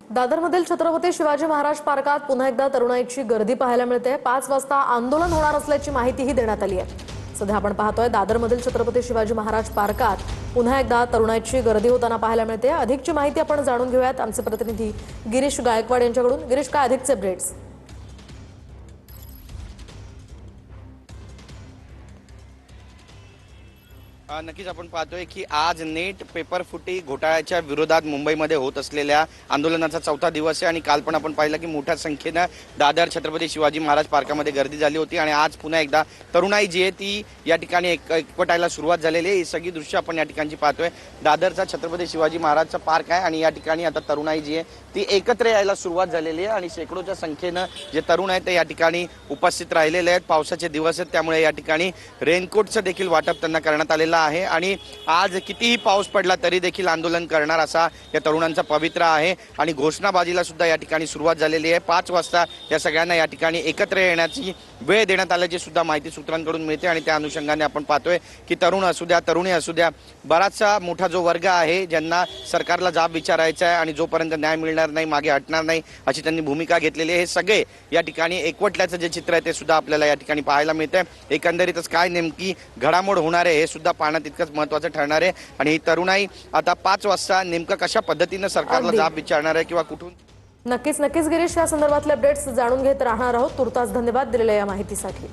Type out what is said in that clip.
दादरमधील छत्रपती शिवाजी महाराज पार्कात पुन्हा एकदा तरुणाईची गर्दी पाहायला मिळते। 5 वाजता आंदोलन होणार असल्याची माहितीही देण्यात आली आहे। सध्या आपण पाहतोय दादरमधील छत्रपती शिवाजी महाराज पार्कात पुन्हा एकदा तरुणाईची गर्दी होताना पाहायला मिळते। अधिकची माहिती आपण जाणून घेऊयात आमचे प्रतिनिधी गिरीश गायकवाड यांच्याकडून। गिरीश, काय अधिकचे अपडेट्स? नक्कीच आपण पाहतोय की आज नेट पेपर फुटी घोटाळ्याच्या विरोधात मुंबईमध्ये होत असलेल्या आंदोलनाचा चौथा दिवस आहे आणि काल पण आपण पाहिलं की मोठ्या संख्येनं दादर छत्रपती शिवाजी महाराज पार्कामध्ये गर्दी झाली होती आणि आज पुन्हा एकदा तरुणाई जी आहे ती या ठिकाणी एकवटायला सुरुवात झालेली आहे। ही सगळी दृश्य आपण या ठिकाणची पाहतोय। दादरचा छत्रपती शिवाजी महाराजचा पार्क आहे आणि या ठिकाणी आता तरुणाई जी आहे ती एकत्र यायला सुरुवात झालेली आहे आणि शेकडोच्या संख्येनं जे तरुण आहेत ते या ठिकाणी उपस्थित राहिलेले आहेत। पावसाचे दिवस आहेत त्यामुळे या ठिकाणी रेनकोटचं देखील वाटप त्यांना करण्यात आलेलं आहे आणि आज कितीही पाऊस पडला तरी देखील आंदोलन करणार असा या तरुणांचा पवित्रा आहे आणि घोषणाबाजीला सुद्धा या ठिकाणी सुरुवात झालेली आहे। 5 वाजता या सगळ्यांना या ठिकाणी एकत्र येण्याची वेळ देण्यात आल्याची सुद्धा माहिती सूत्रांकडून मिळते आणि त्या अनुषंगाने आपण पाहतोय की तरुण असू द्या तरुणी असू द्या बराचसा मोठा जो वर्ग आहे ज्यांना सरकारला जाब विचारायचा आहे आणि जोपर्यंत न्याय मिळणार नाही मागे हटणार नाही अशी त्यांनी भूमिका घेतलेली आहे। हे सगळे या ठिकाणी एकवटल्याचं जे चित्र आहे ते सुद्धा आपल्याला या ठिकाणी पाहायला मिळतंय। एकंदरीतच काय नेमकी घडामोड होणार आहे हे सुद्धा पाहणं तितकंच महत्त्वाचं ठरणार आहे आणि ही तरुणाई आता 5 वाजता नेमकं कशा पद्धतीनं सरकारला जाब विचारणार आहे किंवा कुठून। नक्कीच गिरीश, या संदर्भातले अपडेट्स जाणून घेत राहणार आहोत। तुर्तास धन्यवाद दिलेल्या या माहितीसाठी।